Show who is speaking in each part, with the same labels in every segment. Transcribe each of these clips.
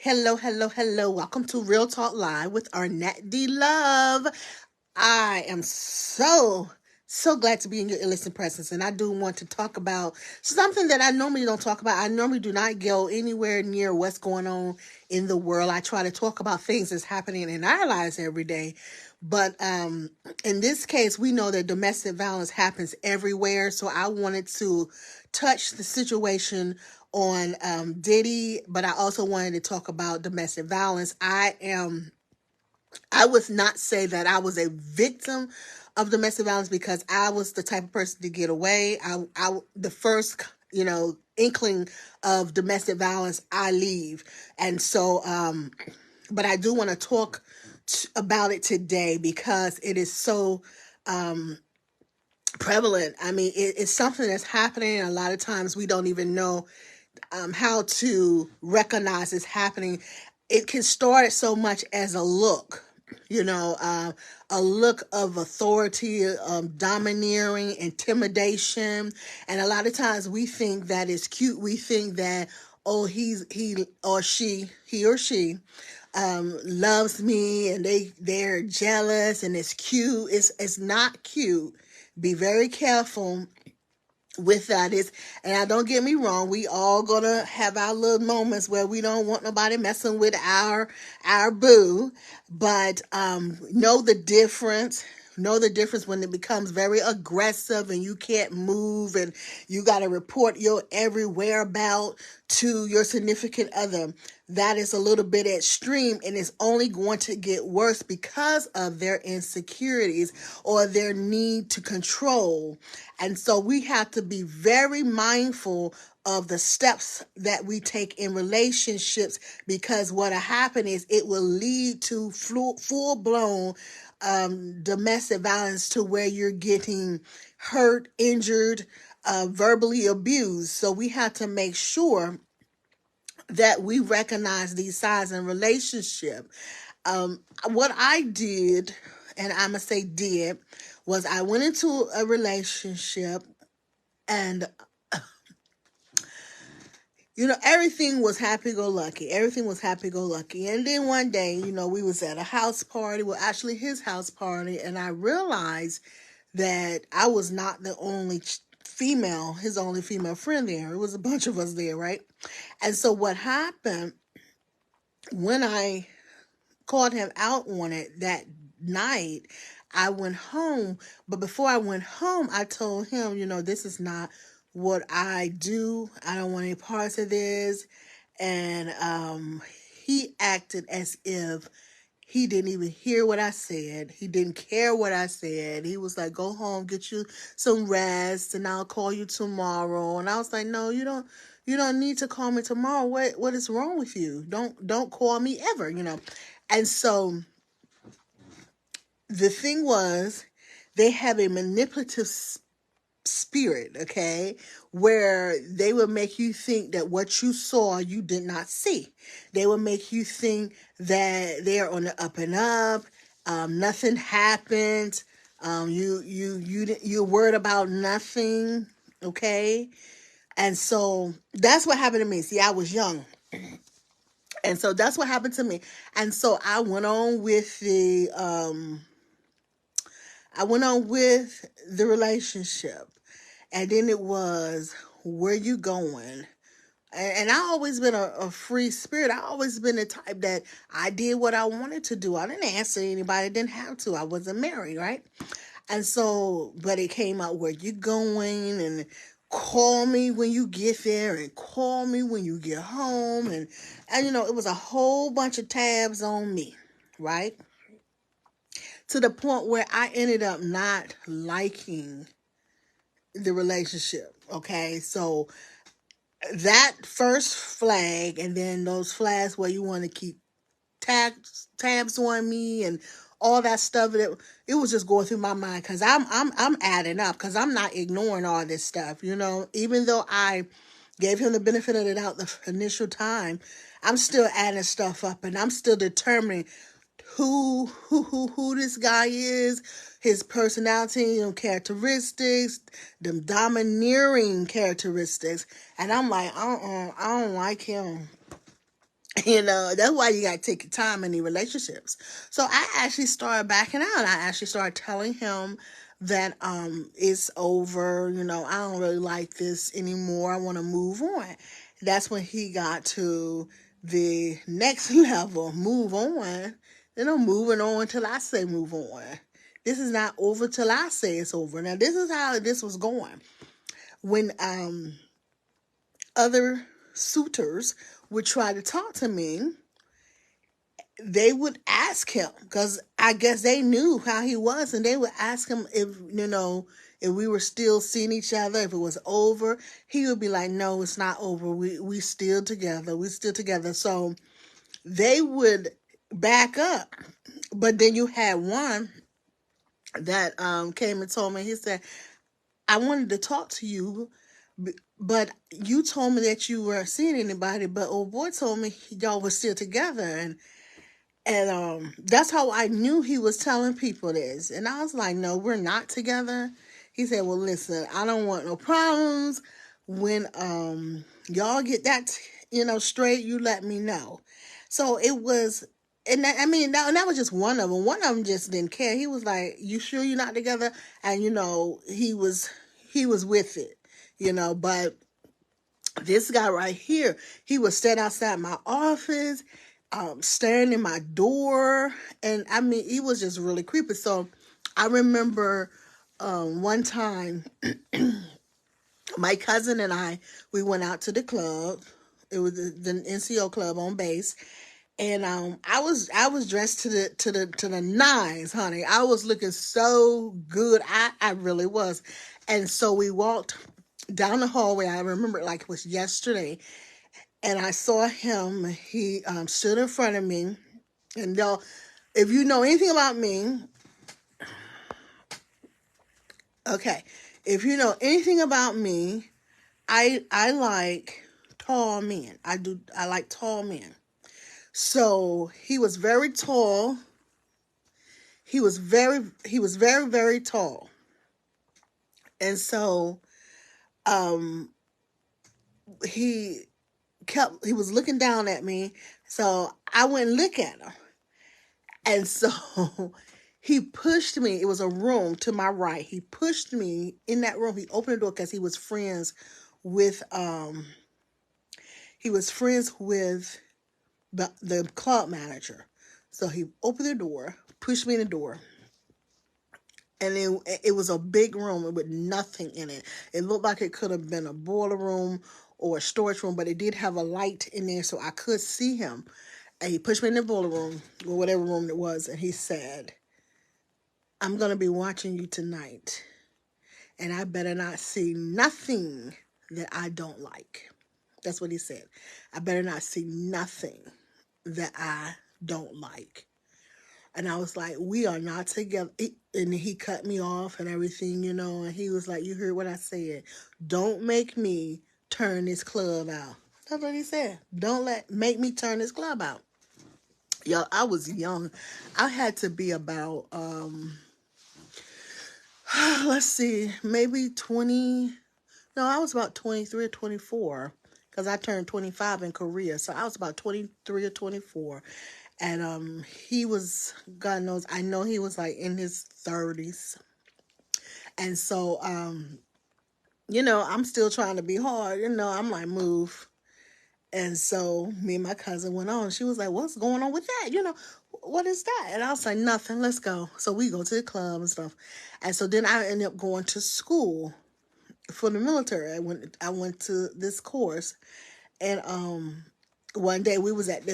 Speaker 1: Hello, hello, hello. Welcome to Real Talk Live with Arnette D Love. I am so glad to be in your illicit presence, and I do want to talk about something that I normally don't talk about. I normally do not go anywhere near what's going on in the world. I try to talk about things that's happening in our lives every day. But in this case, we know that domestic violence happens everywhere. So I wanted to touch the situation on Diddy, but I also wanted to talk about domestic violence. I would not say that I was a victim of domestic violence because I was the type of person to get away. The first, inkling of domestic violence, I leave. And so, but I do want to talk about it today because it is so, prevalent. I mean, it's something that's happening. A lot of times we don't even know how to recognize it's happening. It can start so much as a look, a look of authority, domineering, intimidation. And a lot of times we think that it's cute. We think that, oh, he or she loves me and they're jealous and it's cute. It's not cute. Be very careful with that is, and I don't get me wrong, we all gonna have our little moments where we don't want nobody messing with our boo, but know the difference when it becomes very aggressive and you can't move and you got to report your every whereabout to your significant other. That is a little bit extreme and it's only going to get worse because of their insecurities or their need to control. And so we have to be very mindful of the steps that we take in relationships because what'll happen is it will lead to full-blown domestic violence to where you're getting hurt, injured, verbally abused. So we have to make sure that we recognize these signs in relationship. What I did, and I'm going to say did, was I went into a relationship and everything was happy-go-lucky. Everything was happy-go-lucky. And then one day, we was at a house party, well, actually his house party, and I realized that I was not the only his only female friend there. It was a bunch of us there, right? And so what happened when I called him out on it that night, I went home. But before I went home, I told him, this is not what I do. I don't want any parts of this. And he acted as if he didn't even hear what I said. He didn't care what I said. He was like, go home, get you some rest, and I'll call you tomorrow. And I was like, no, you don't need to call me tomorrow. What is wrong with you? Don't call me ever. And so the thing was, they have a manipulative spirit, okay, where they would make you think that what you saw you did not see. They would make you think that they're on the up and up. Nothing happened. You're worried about nothing, okay. And so that's what happened to me. See, I was young. And so that's what happened to me. And so I went on with the relationship. And then it was, where you going? And I always been a free spirit. I always been the type that I did what I wanted to do. I didn't answer anybody. I didn't have to. I wasn't married, right? And so, but it came out, where you going? And call me when you get there and call me when you get home. And it was a whole bunch of tabs on me, right? To the point where I ended up not liking the relationship. Okay. So that first flag, and then those flags where you want to keep tabs on me and all that stuff, it was just going through my mind because I'm adding up because I'm not ignoring all this stuff, even though I gave him the benefit of the doubt the initial time. I'm still adding stuff up and I'm still determining who this guy is, his personality and characteristics, the domineering characteristics. And I'm like, I don't like him. That's why you got to take your time in these relationships. So I actually started backing out. I actually started telling him that it's over. I don't really like this anymore. I want to move on. That's when he got to the next level. Move on. I'm moving on till I say move on. This is not over till I say it's over. Now this is how this was going. When other suitors would try to talk to me, they would ask him, because I guess they knew how he was, and they would ask him if we were still seeing each other, if it was over. He would be like, no, it's not over. We still together. We still together. So they would back up. But then you had one that came and told me, he said, I wanted to talk to you, but you told me that you weren't seeing anybody, but old boy told me y'all were still together. And that's how I knew he was telling people this. And I was like, no, we're not together. He said, well, listen, I don't want no problems. When y'all get that, straight, you let me know. So it was, and that was just one of them. One of them just didn't care. He was like, you sure you're not together? And, he was with it, but this guy right here, he was standing outside my office, staring in my door, and he was just really creepy. So I remember one time, my cousin and I, we went out to the club. It was the NCO club on base, and I was dressed to the nines, honey. I was looking so good. I really was, and so we walked down the hallway. I remember it like it was yesterday. And I saw him. He stood in front of me. And y'all, if you know anything about me, okay, if you know anything about me, I like tall men. I do. I like tall men. So he was very tall. He was very, very tall. And so um he he was looking down at me. So I went and looked at him. And so he pushed me. It was a room to my right. He pushed me in that room. He opened the door because with he was friends with the club manager. So he opened the door, pushed me in the door, and it was a big room with nothing in it. It looked like it could have been a boiler room or a storage room, but it did have a light in there so I could see him. And he pushed me in the boiler room, or whatever room it was, and he said, I'm going to be watching you tonight, and I better not see nothing that I don't like. That's what he said. I better not see nothing that I don't like. And I was like, we are not together. And he cut me off and everything, and he was like, you heard what I said. Don't make me turn this club out. That's what he said. Don't make me turn this club out. Y'all, I was young. I had to be about let's see, maybe 20. No, I was about 23 or 24 because I turned 25 in Korea. So I was about 23 or 24. And he was, God knows, I know he was like in his 30s. And so, I'm still trying to be hard. I'm like, move. And so me and my cousin went on. She was like, what's going on with that? What is that? And I was like, nothing, let's go. So we go to the club and stuff. And so then I ended up going to school for the military. I went to this course. And one day we was at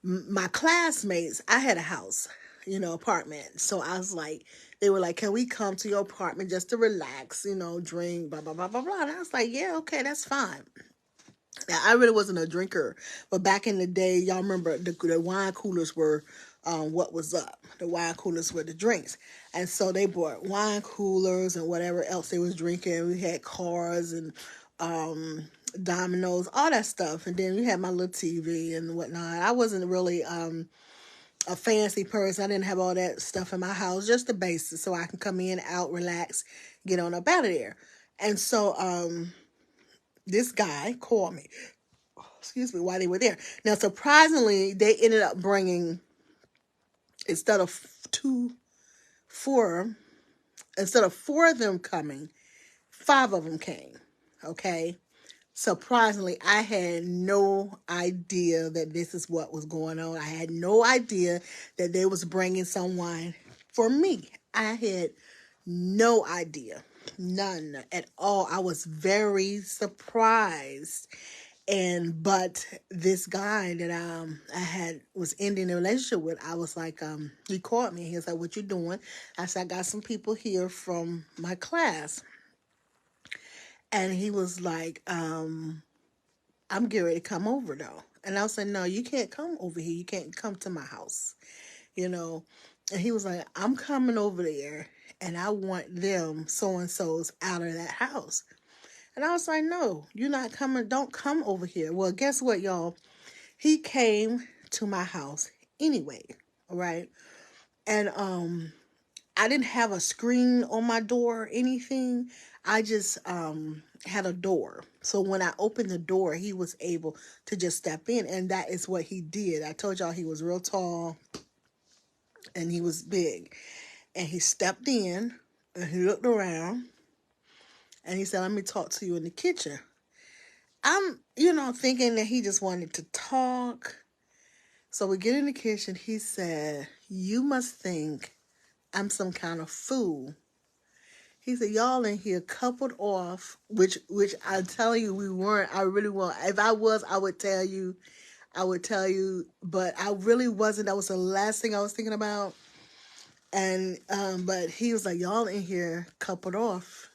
Speaker 1: my classmates, I had a house, apartment. So I was like, they were like, can we come to your apartment just to relax, drink, blah, blah, blah, blah, blah. And I was like, yeah, okay, that's fine. Now, I really wasn't a drinker, but back in the day, y'all remember the wine coolers were what was up. The wine coolers were the drinks. And so they bought wine coolers and whatever else they was drinking. We had cars and dominoes, all that stuff. And then we had my little TV and whatnot. I wasn't really a fancy person. I didn't have all that stuff in my house, just the basics so I can come in, out, relax, get on up out of there. And so this guy called me. excuse me, while they were there. Now, surprisingly, they ended up bringing, instead of four, instead of four of them coming, five of them came. Okay. Surprisingly, I had no idea that this is what was going on. I had no idea that they was bringing someone for me. I had no idea, none at all. I was very surprised. But this guy that I had was ending a relationship with, I was like, he called me. He was like, "What you doing?" I said, "I got some people here from my class," and he was like, "I'm getting ready to come over though." And I was like, "No, you can't come over here. You can't come to my house, you know." And he was like, "I'm coming over there, and I want them so and so's out of that house." And I was like, "No, you're not coming. Don't come over here." Well, guess what, y'all? He came to my house anyway, right? And I didn't have a screen on my door or anything. I just had a door. So when I opened the door, he was able to just step in, and that is what he did. I told y'all he was real tall and he was big. And he stepped in and he looked around and he said, "Let me talk to you in the kitchen." I'm, thinking that he just wanted to talk. So we get in the kitchen. He said, "You must think I'm some kind of fool." He said, "Y'all in here coupled off," which I tell you we weren't. I really won't. If I was, I would tell you. But I really wasn't. That was the last thing I was thinking about. And but he was like, "Y'all in here coupled off,"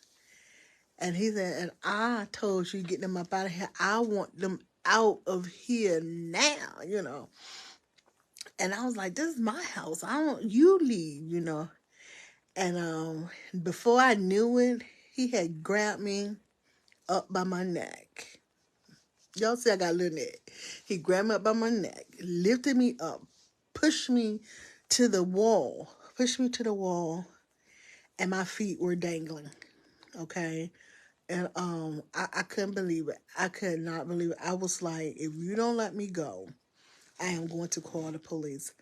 Speaker 1: and he said, "And I told you get them up out of here. I want them out of here now." And I was like, "This is my house. I don't. You leave." And before I knew it, he had grabbed me up by my neck. Y'all see I got a little neck. He grabbed me up by my neck, lifted me up, pushed me to the wall, and my feet were dangling. Okay. And I couldn't believe it. I could not believe it. I was like, "If you don't let me go, I am going to call the police."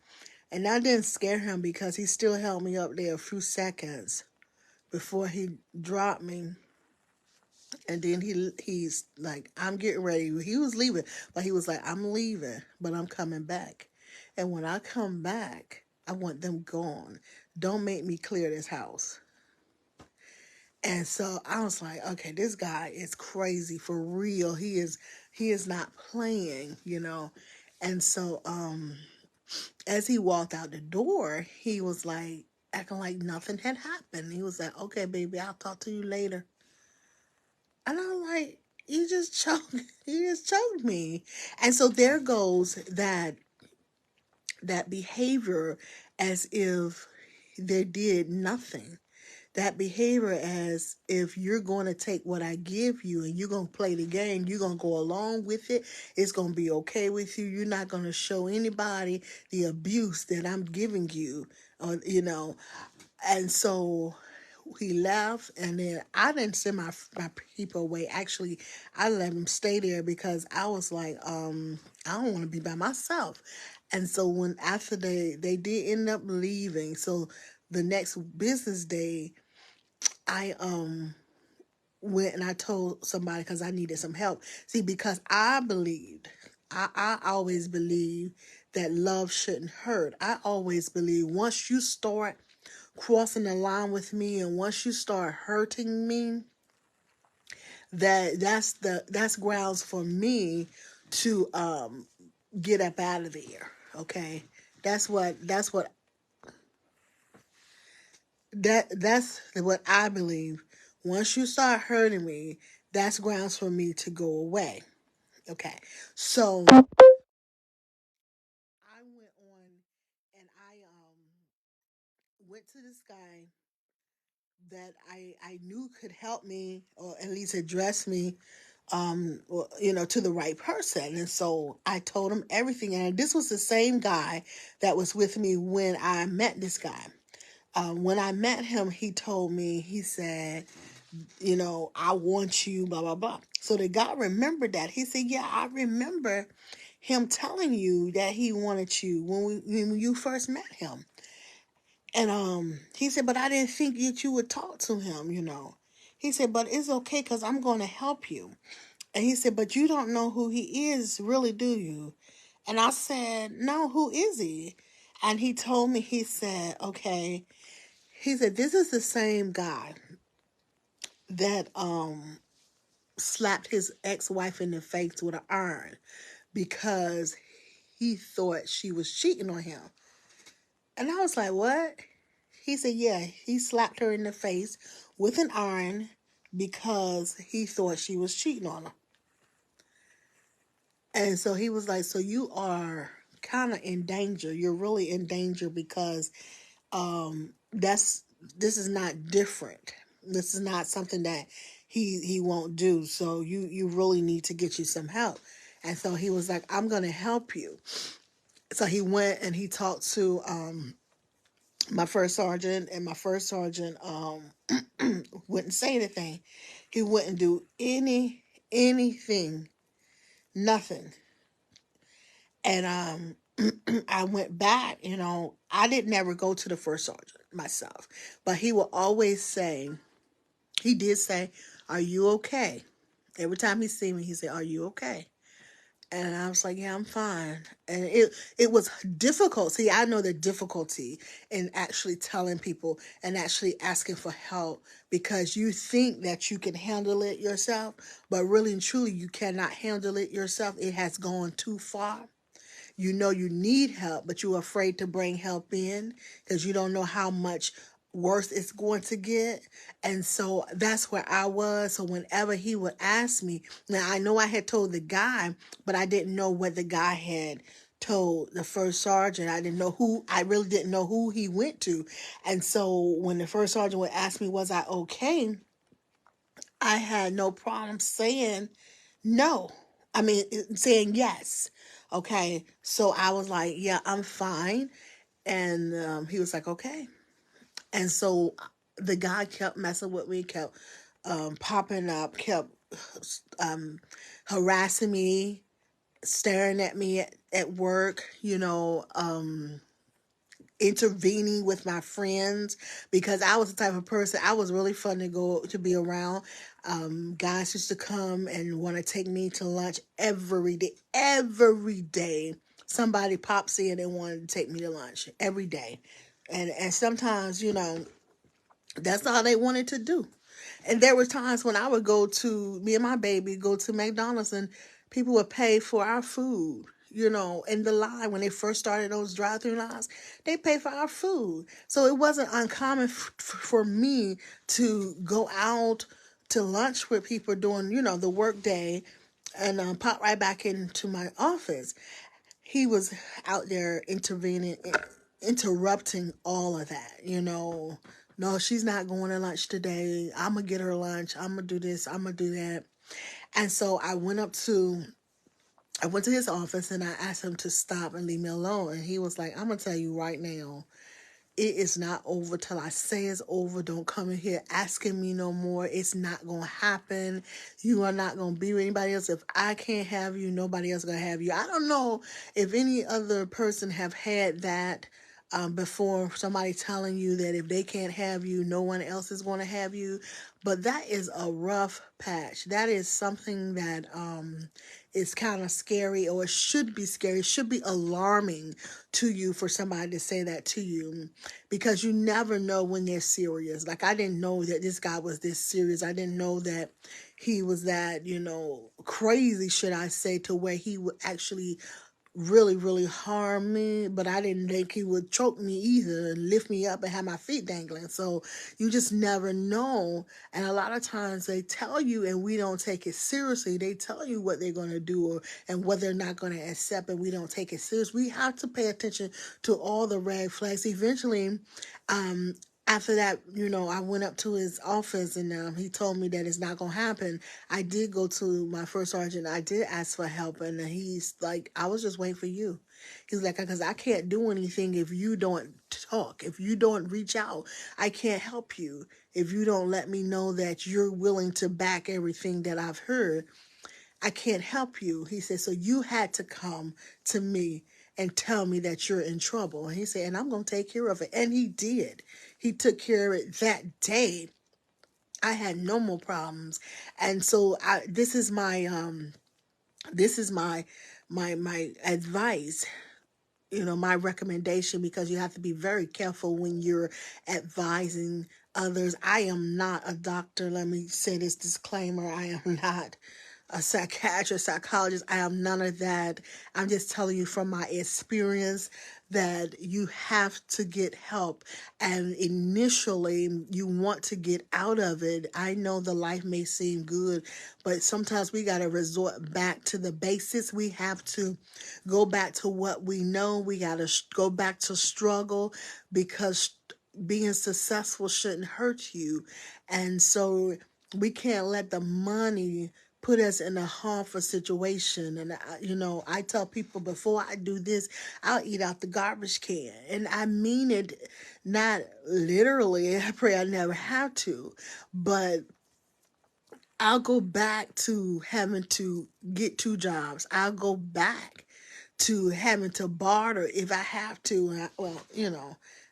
Speaker 1: And that didn't scare him because he still held me up there a few seconds before he dropped me. And then he's like, "I'm getting ready." He was leaving, but he was like, "I'm leaving, but I'm coming back. And when I come back, I want them gone. Don't make me clear this house." And so I was like, "Okay, this guy is crazy for real. He is not playing. And so as he walked out the door, he was like acting like nothing had happened. He was like, "Okay, baby, I'll talk to you later." And I'm like, "You just choked, you just choked me." And so there goes that behavior as if they did nothing. That behavior as if you're going to take what I give you and you're going to play the game. You're going to go along with it. It's going to be okay with you. You're not going to show anybody the abuse that I'm giving you. And so he left, and then I didn't send my people away. Actually, I let him stay there because I was like, I don't want to be by myself. And so when after they did end up leaving, so the next business day, I went and I told somebody because I needed some help. See, because I always believe that love shouldn't hurt. I always believe once you start crossing the line with me and once you start hurting me, that's grounds for me to get up out of there. Okay. That's what I believe. Once you start hurting me, that's grounds for me to go away. Okay. So I went on and I went to this guy that I knew could help me or at least address me to the right person. And so I told him everything. And this was the same guy that was with me when I met this guy. When I met him, he told me, he said, I want you, blah, blah, blah. So the guy remembered that. He said, yeah, I remember him telling you that he wanted you when you first met him. And he said, but I didn't think that you would talk to him. He said, but it's okay because I'm going to help you. And he said, but you don't know who he is, really, do you? And I said, no, who is he? And he told me, he said, okay. He said, this is the same guy that slapped his ex-wife in the face with an iron because he thought she was cheating on him. And I was like, what? He said, yeah, he slapped her in the face with an iron because he thought she was cheating on him. And so he was like, so you are kind of in danger. You're really in danger because this is not different. This is not something that he won't do. So you really need to get you some help. And so he was like, I'm going to help you. So he went and he talked to my first sergeant, and my first sergeant wouldn't say anything. He wouldn't do anything, nothing. And I went back, I didn't ever go to the first sergeant myself, but he would always say, he did say, are you okay? Every time he see me, he said, are you okay? And I was like, yeah, I'm fine. And it was difficult. See, I know the difficulty in actually telling people and actually asking for help because you think that you can handle it yourself, but really and truly you cannot handle it yourself. It has gone too far. You know you need help, but you're afraid to bring help in because you don't know how much worse it's going to get. And so that's where I was. So whenever he would ask me, now I know I had told the guy, but I didn't know what the guy had told the first sergeant. I really didn't know who he went to. And so when the first sergeant would ask me, was I okay? I had no problem saying no. I mean, saying yes. Okay. So I was like, yeah, I'm fine. And he was like, okay. And so the guy kept messing with me, kept popping up, kept harassing me, staring at me at work, intervening with my friends because I was the type of person, I was really fun to be around. Guys used to come and want to take me to lunch every day. Every day, somebody pops in and wanted to take me to lunch every day. And sometimes, that's all they wanted to do. And there were times when me and my baby go to McDonald's and people would pay for our food, in the line when they first started those drive-through lines, they pay for our food. So it wasn't uncommon for me to go out to lunch with people during, the work day and pop right back into my office. He was out there interrupting all of that, No, she's not going to lunch today. I'm going to get her lunch. I'm going to do this. I'm going to do that. And so I went to his office and I asked him to stop and leave me alone. And he was like, I'm going to tell you right now, it is not over till I say it's over. Don't come in here asking me no more. It's not going to happen. You are not going to be with anybody else. If I can't have you, nobody else going to have you. I don't know if any other person have had that before, somebody telling you that if they can't have you, no one else is going to have you. But that is a rough patch. That is something that is kind of scary, or it should be scary. It should be alarming to you for somebody to say that to you, because you never know when they're serious. Like, I didn't know that this guy was this serious. I didn't know that he was that, crazy, should I say, to where he would actually really, really harm me, but I didn't think he would choke me either and lift me up and have my feet dangling. So you just never know. And a lot of times they tell you and we don't take it seriously. They tell you what they're going to do and what they're not going to accept, and we don't take it serious. We have to pay attention to all the red flags. Eventually, after that, I went up to his office and he told me that it's not going to happen. I did go to my first sergeant. I did ask for help, and he's like, I was just waiting for you. He's like, because I can't do anything if you don't talk, if you don't reach out. I can't help you if you don't let me know that you're willing to back everything that I've heard. I can't help you. He said, so you had to come to me and tell me that you're in trouble. And he said, and I'm going to take care of it. And he did. He took care of it that day. I had no more problems. And so this is my advice, my recommendation, because you have to be very careful when you're advising others. I am not a doctor. Let me say this disclaimer. I am not a psychiatrist, psychologist. I am none of that. I'm just telling you from my experience that you have to get help. And initially, you want to get out of it. I know the life may seem good, but sometimes we got to resort back to the basics. We have to go back to what we know. We got to go back to struggle, because being successful shouldn't hurt you. And so we can't let the money put us in a harmful situation. And I tell people, before I do this, I'll eat out the garbage can. And I mean it, not literally. I pray I never have to, but I'll go back to having to get 2 jobs. I'll go back to having to barter if I have to.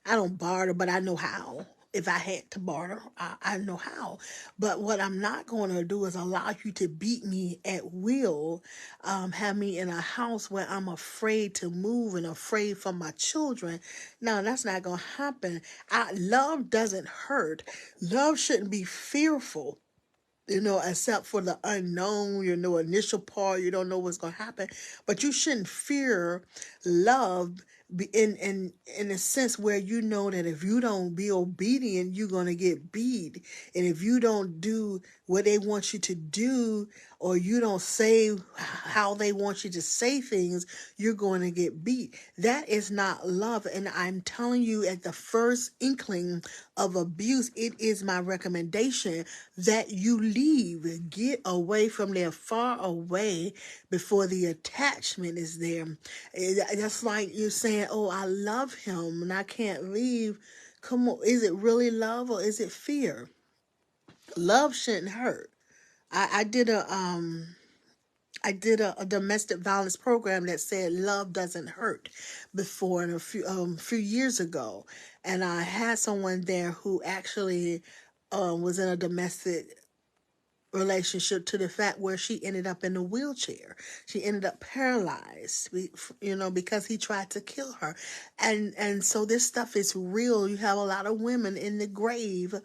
Speaker 1: I don't barter, but I know how. If I had to barter, I know how. But what I'm not going to do is allow you to beat me at will, have me in a house where I'm afraid to move and afraid for my children. No, that's not going to happen. Love doesn't hurt. Love shouldn't be fearful, except for the unknown, initial part, you don't know what's going to happen. But you shouldn't fear love in a sense where you know that if you don't be obedient, you're going to get beat. And if you don't do what they want you to do, or you don't say how they want you to say things, you're going to get beat. That is not love. And I'm telling you, at the first inkling of abuse, it is my recommendation that you leave. Get away from there, far away, before the attachment is there. That's like you're saying, oh, I love him and I can't leave. Come on, is it really love or is it fear? Love shouldn't hurt. I did a domestic violence program that said love doesn't hurt before, and a few years ago, and I had someone there who actually was in a domestic relationship, to the fact where she ended up in a wheelchair. She ended up paralyzed, because he tried to kill her. And so this stuff is real. You have a lot of women in the grave,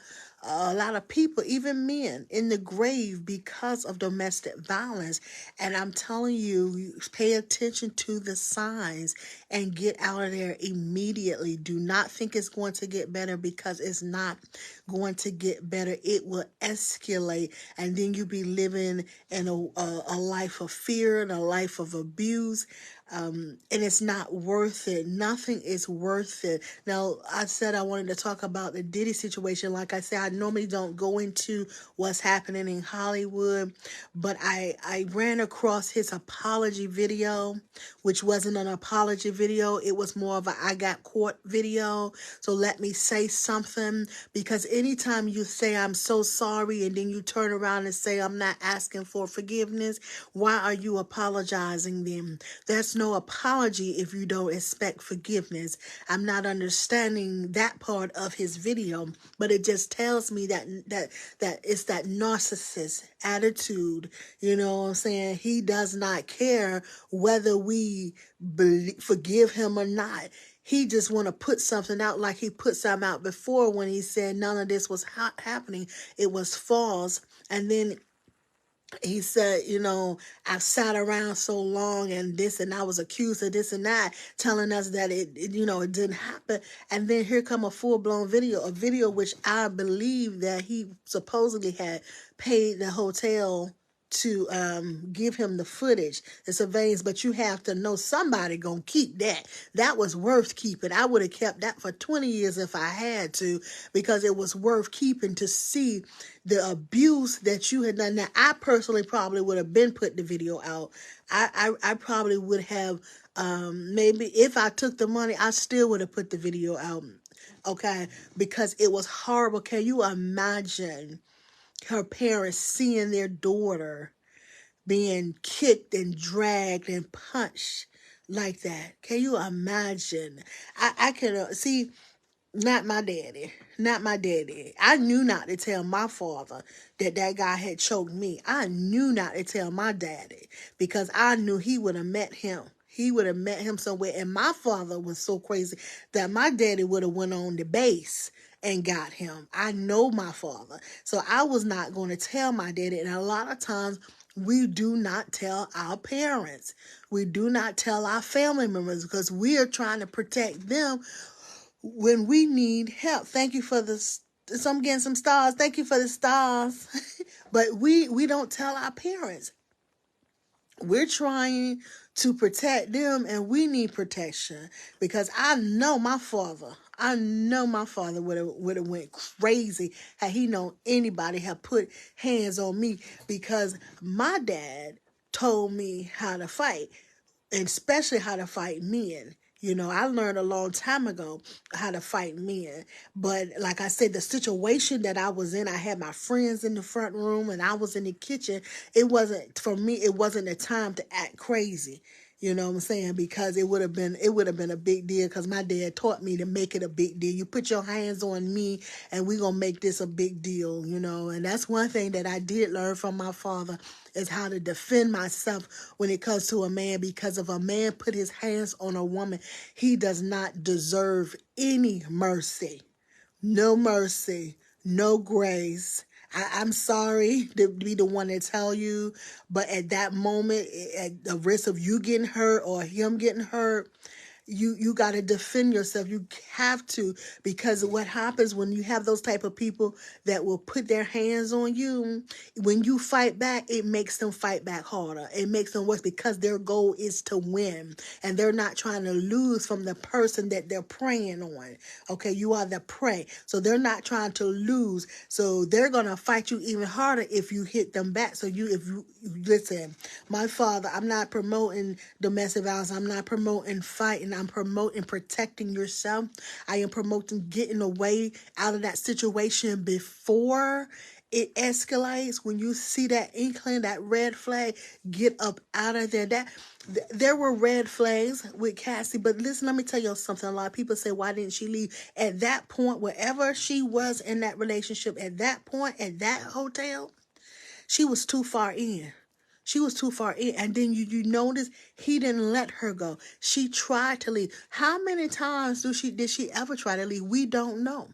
Speaker 1: a lot of people, even men, in the grave because of domestic violence. And I'm telling you, pay attention to the signs and get out of there immediately. Do not think it's going to get better, because it's not going to get better. It will escalate, and then you be living in a life of fear and a life of abuse. And it's not worth it. Nothing is worth it. Now, I said I wanted to talk about the Diddy situation. Like I said, I normally don't go into what's happening in Hollywood, but I ran across his apology video, which wasn't an apology video. It was more of a I got caught video. So let me say something, because anytime you say I'm so sorry and then you turn around and say I'm not asking for forgiveness, why are you apologizing then? There's no apology if you don't expect forgiveness. I'm not understanding that part of his video, but it just tells me that it's that narcissist attitude. You know what I'm saying? He does not care whether we forgive him or not. He just want to put something out, like he put something out before when he said none of this was happening. It was false. And then he said, I've sat around so long and this, and I was accused of this and that, telling us that it didn't happen. And then here come a full-blown video, a video which I believe that he supposedly had paid the hotel give him the footage, the surveillance, but you have to know somebody gonna keep that. That was worth keeping. I would have kept that for 20 years if I had to, because it was worth keeping to see the abuse that you had done. Now, I personally probably would have been put the video out. I probably would have, maybe if I took the money, I still would have put the video out. Okay, because it was horrible. Can you imagine her parents seeing their daughter being kicked and dragged and punched like that? Can you imagine? I can see. Not my daddy. Not my daddy. I knew not to tell my father that that guy had choked me. I knew not to tell my daddy because I knew he would have met him. He would have met him somewhere. And my father was so crazy that my daddy would have went on the base and got him. I know my father. So I was not going to tell my daddy. And a lot of times we do not tell our parents. We do not tell our family members because we are trying to protect them when we need help. Thank you for the, so I'm getting some stars. Thank you for the stars. But we don't tell our parents. We're trying to protect them and we need protection because I know my father. I know my father would have went crazy had he known anybody had put hands on me because my dad told me how to fight, and especially how to fight men. You know, I learned a long time ago how to fight men. But like I said, the situation that I was in, I had my friends in the front room and I was in the kitchen. It wasn't, for me, it wasn't a time to act crazy. You know what I'm saying? Because it would have been a big deal because my dad taught me to make it a big deal. You put your hands on me and we're going to make this a big deal, you know. And that's one thing that I did learn from my father is how to defend myself when it comes to a man, because if a man put his hands on a woman, he does not deserve any mercy. No mercy, no grace. I'm sorry to be the one to tell you, but at that moment, at the risk of you getting hurt or him getting hurt, you got to defend yourself. You have to, because what happens when you have those type of people that will put their hands on you, when you fight back, it makes them fight back harder. It makes them worse because their goal is to win and they're not trying to lose from the person that they're preying on. Okay, you are the prey. So they're not trying to lose. So they're going to fight you even harder if you hit them back. So if you listen, my father, I'm not promoting domestic violence. I'm not promoting fighting. I'm promoting protecting yourself. I am promoting getting away out of that situation before it escalates. When you see that inkling, that red flag, get up out of there. There were red flags with Cassie, but listen, let me tell you something. A lot of people say, why didn't she leave? At that point, wherever she was in that relationship, at that point, at that hotel, she was too far in. She was too far in. And then you notice he didn't let her go. She tried to leave. How many times did she ever try to leave? We don't know.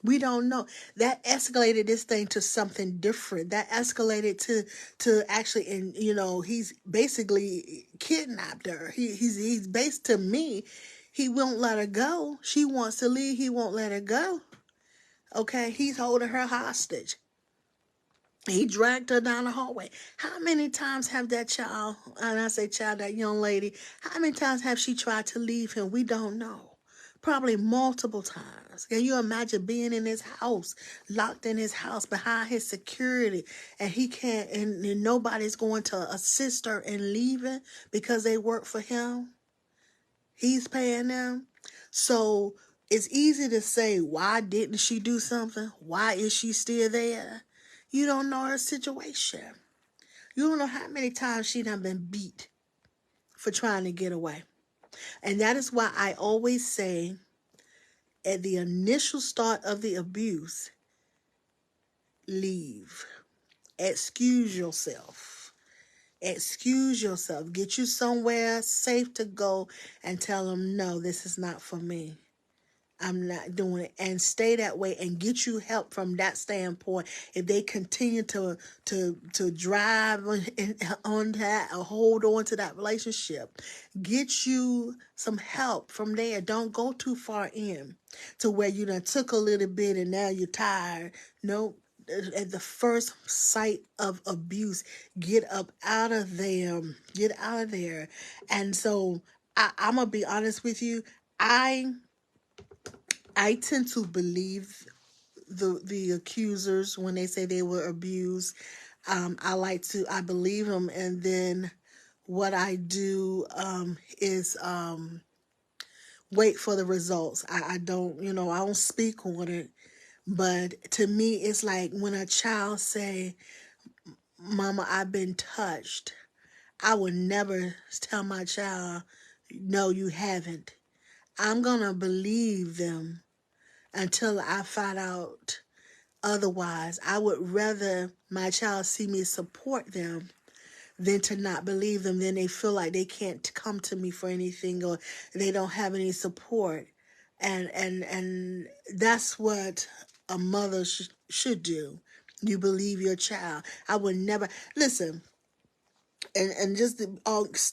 Speaker 1: We don't know. That escalated this thing to something different. That escalated to actually, and you know, he's basically kidnapped her. He's based, to me, he won't let her go. She wants to leave. He won't let her go. Okay, he's holding her hostage. He dragged her down the hallway. How many times have that child, and I say child, that young lady, how many times have she tried to leave him? We don't know. Probably multiple times. Can you imagine being in his house, locked in his house, behind his security, and he can't, and nobody's going to assist her in leaving because they work for him? He's paying them. So it's easy to say, why didn't she do something? Why is she still there? You don't know her situation. You don't know how many times she done been beat for trying to get away. And that is why I always say, at the initial start of the abuse, leave. Excuse yourself. Excuse yourself. Get you somewhere safe to go and tell them, no, this is not for me. I'm not doing it, and stay that way and get you help from that standpoint. If they continue to drive on that or hold on to that relationship, get you some help from there. Don't go too far in to where you done took a little bit and now you're tired. Nope. at the first sight of abuse, get up out of there, get out of there. And so I'm gonna be honest with you. I I tend to believe the accusers when they say they were abused. I believe them, and then what I do is wait for the results. I don't, I don't speak on it. But to me, it's like when a child say, "Mama, I've been touched." I would never tell my child, "No, you haven't." I'm gonna believe them until I find out otherwise. I would rather my child see me support them than to not believe them. Then they feel like they can't come to me for anything, or they don't have any support. And that's what a mother should do. You believe your child. I would never listen. And just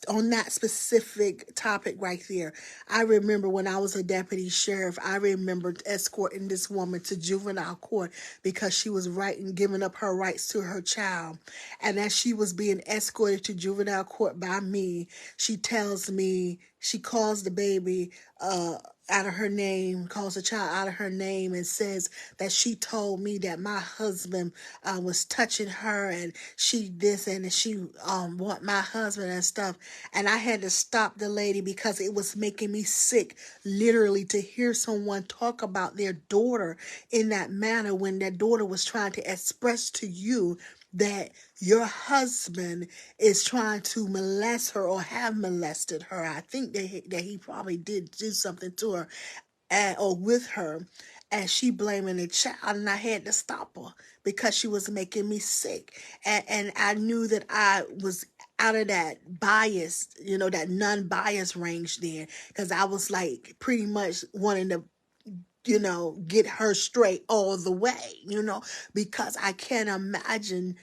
Speaker 1: on that specific topic right there, I remember when I was a deputy sheriff, I remember escorting this woman to juvenile court because she was giving up her rights to her child. And as she was being escorted to juvenile court by me, she tells me, she calls the baby out of her name, calls the child out of her name, and says that she told me that my husband was touching her, and she this, and she want my husband and stuff. And I had to stop the lady because it was making me sick, literally, to hear someone talk about their daughter in that manner when their daughter was trying to express to you that your husband is trying to molest her or have molested her. I think that he probably did do something to her or with her, and she blaming the child, and I had to stop her because she was making me sick. And I knew that I was out of that bias, that non-bias range there, because I was like pretty much wanting to get her straight all the way, because I can't imagine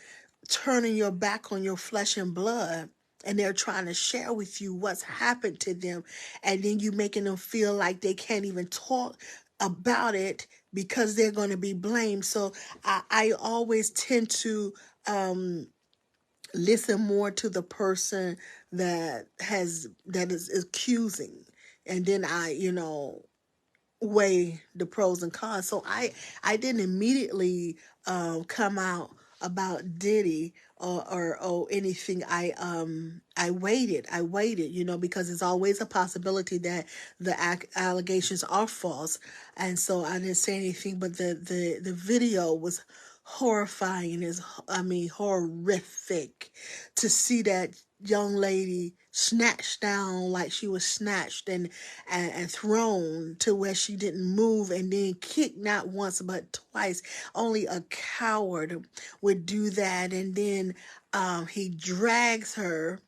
Speaker 1: turning your back on your flesh and blood, and they're trying to share with you what's happened to them, and then you making them feel like they can't even talk about it because they're going to be blamed. So I always tend to listen more to the person that is accusing, and then I weigh the pros and cons. So I didn't immediately come out about Diddy or anything. I waited. Because there's always a possibility that the allegations are false, and so I didn't say anything. But the video was horrifying. Horrific to see that young lady snatched down like she was snatched and thrown to where she didn't move, and then kicked not once but twice. Only a coward would do that. And then he drags her,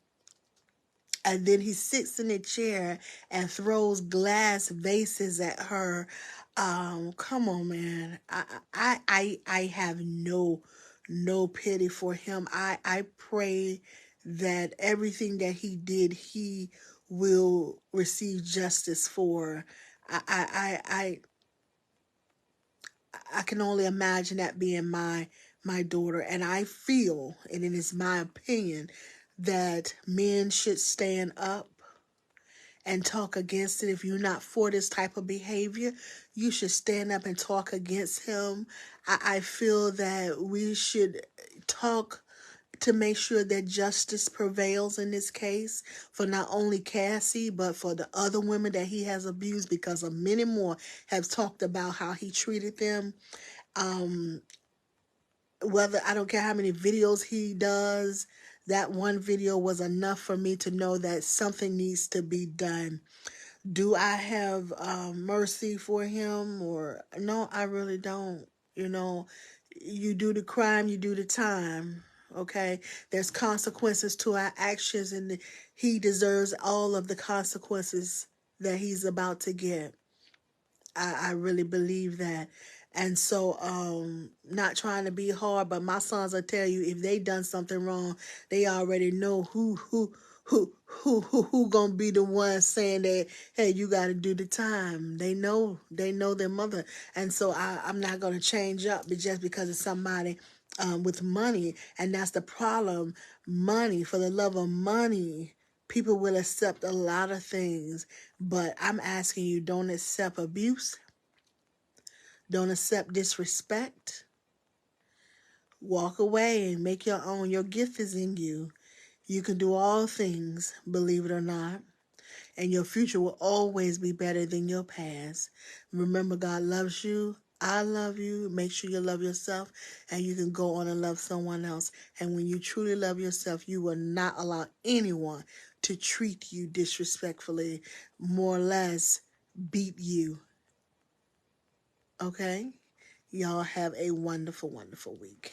Speaker 1: and then he sits in a chair and throws glass vases at her. Come on, man. I have no pity for him. I pray that everything that he did, he will receive justice for. I can only imagine that being my daughter, and I feel, and it is my opinion, that men should stand up and talk against it. If you're not for this type of behavior, you should stand up and talk against him. I feel that we should talk to make sure that justice prevails in this case for not only Cassie, but for the other women that he has abused, because many more have talked about how he treated them. Whether, I don't care how many videos he does, that one video was enough for me to know that something needs to be done. Do I have mercy for him? Or no, I really don't. You do the crime, you do the time. Okay, there's consequences to our actions, and he deserves all of the consequences that he's about to get. I really believe that. And so, not trying to be hard, but my sons will tell you if they done something wrong, they already know who gonna be the one saying that, hey, you got to do the time? They know their mother, and so I'm not gonna change up just because of somebody with money. And that's the problem. Money, for the love of money, people will accept a lot of things, but I'm asking you, don't accept abuse, don't accept disrespect. Walk away and make your own. Your gift is in you. You can do all things, believe it or not. And your future will always be better than your past. Remember, God loves you. I love you. Make sure you love yourself, and you can go on and love someone else. And when you truly love yourself, you will not allow anyone to treat you disrespectfully, more or less beat you. Okay? Y'all have a wonderful, wonderful week.